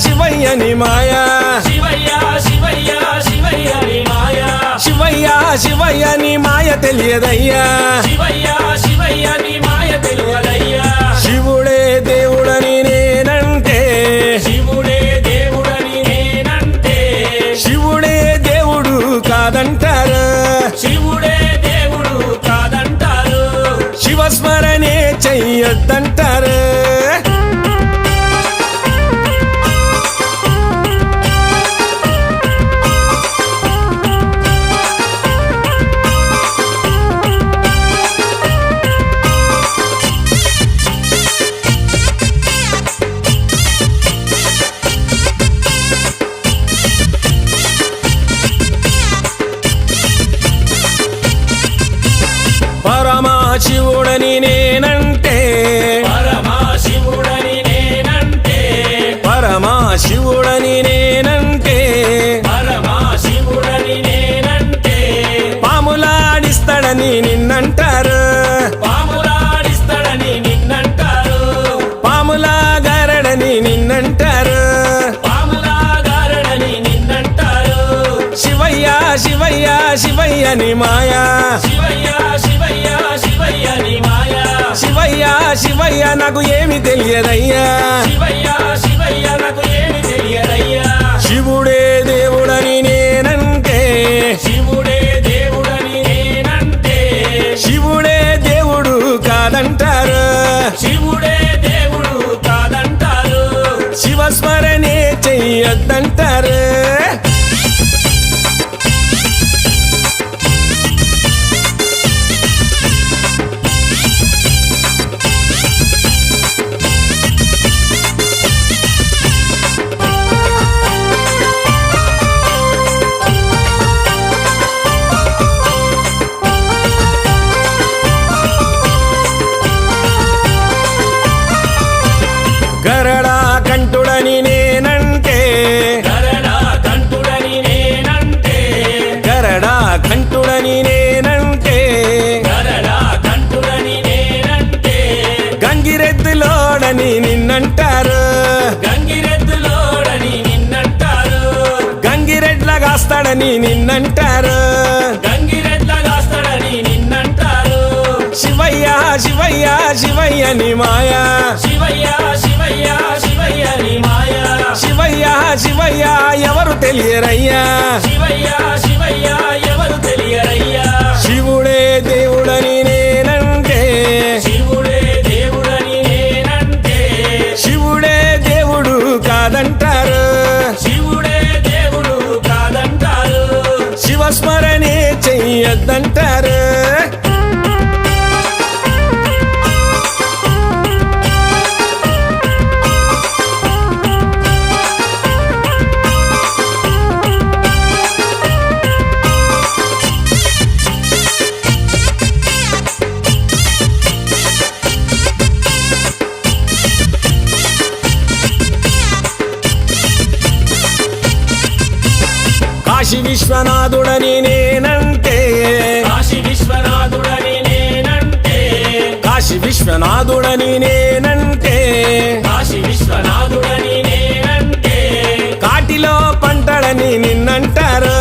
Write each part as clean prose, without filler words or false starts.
శివయ్య ని మాయా శివయ్య శివయ్య శివయ్య నీ మాయా శివయ్య శివయ్య ని మాయ తెలియదయ్యా శివయ్య శివయ్య నీ మాయ తెలియదయ్యా శివుడే దేవుడని నేనంటే శివుడే దేవుడని నేనంటే శివుడే దేవుడు కాదంటారు శివుడే దేవుడు కాదంటారు శివస్మరణే చెయ్యొద్దంటారు పరమశివుడని నేనంటే పరమశివుడని నేనంటే పరమశివుడని నేనంటే పరమశివుడని నేనంటే పాములాడిస్తాడని నిన్నంటారు పాములాడిస్తాడని నిన్నంటారు పాములాగారడని నిన్నంటారు పాములాగారడని నిన్నంటారు శివయ్య శివయ్య శివయ్య ని మాయా శివయ్య శివయ్య శివయ్య నీ మాయా శివయ్య శివయ్య నాకు ఏమి తెలియదయ్యా శివయ్య శివయ్య నాకు ఏమి తెలియదయ్యా శివుడే దేవుడని నేనంటే శివుడే దేవుడని నేనంటే శివుడే దేవుడు కాదంటారు శివుడే దేవుడు కాదంటారు శివస్మరణే చెయ్యొద్దంటారు గరడా కంఠుడని నేనంటే గరడా కంఠుడని నేనంటే గరడా కంఠుడని నేనంటే గరడా కంఠుడని నేనంటే గంగిరెద్దులోడని నిన్నంటారు గంగిరెద్దులోడని నిన్నంటారు గంగిరెడ్లగాస్తాడని నిన్నంటారు గంగిరెద్లగాస్తాడని నిన్నంటారు శివయ్య శివయ్య శివయ్య ని మాయా శివయ్య శివయ్య శివయ్య నీ మాయా శివయ్య శివయ్య ఎవరు తెలియరయ్యా శివయ్య శివయ్య ఎవరు తెలియరయ్యా శివుడే దేవుడని నేనంటే శివుడే దేవుడని నేనంటే శివుడే దేవుడు కాదంటారు శివుడే దేవుడు కాదంటారు శివస్మరణే చెయ్యొద్దంటారు కాశీ విశ్వనాథుడని నేనంటే కాశీ విశ్వనాథుడని నేనంటే కాశీ విశ్వనాథుడని నేనంటే కాశీ విశ్వనాథుడని నేనంటే కాటిలో పంటడని నిన్నంటారు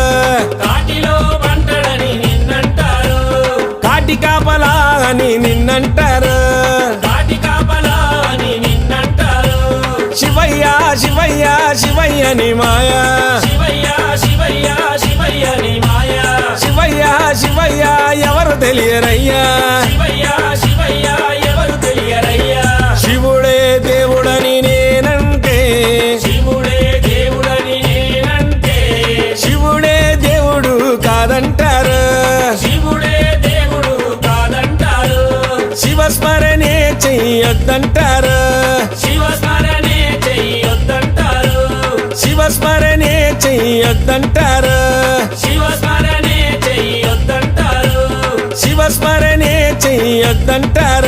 కాటిలో పంటడని నిన్నంటారు కాటి కాపలా అని నిన్నంటారు కాటి కాపలా అని నిన్నంటారు శివయ్య శివయ్య శివయ్య ని మాయా శివయ్య శివయ్య శివయ్య నీ మాయా శివయ్య శివయ్య ఎవరు తెలియరయ్యా శివయ్య శివయ్య ఎవరు తెలియరయ్యా శివుడే దేవుడని నేనంటే శివుడే దేవుడని నేనంటే శివుడే దేవుడు కాదంటారు శివుడే దేవుడు కాదంటారు శివస్మరణే చెయ్యొద్దంటారు శివస్మరణే చెయ్యొద్దంటారు శివస్మరణే చెయ్యొద్దంటారు శివస్మరణే చెయ్యొద్దంటారు శివస్మరణే చెయ్యొద్దంటారు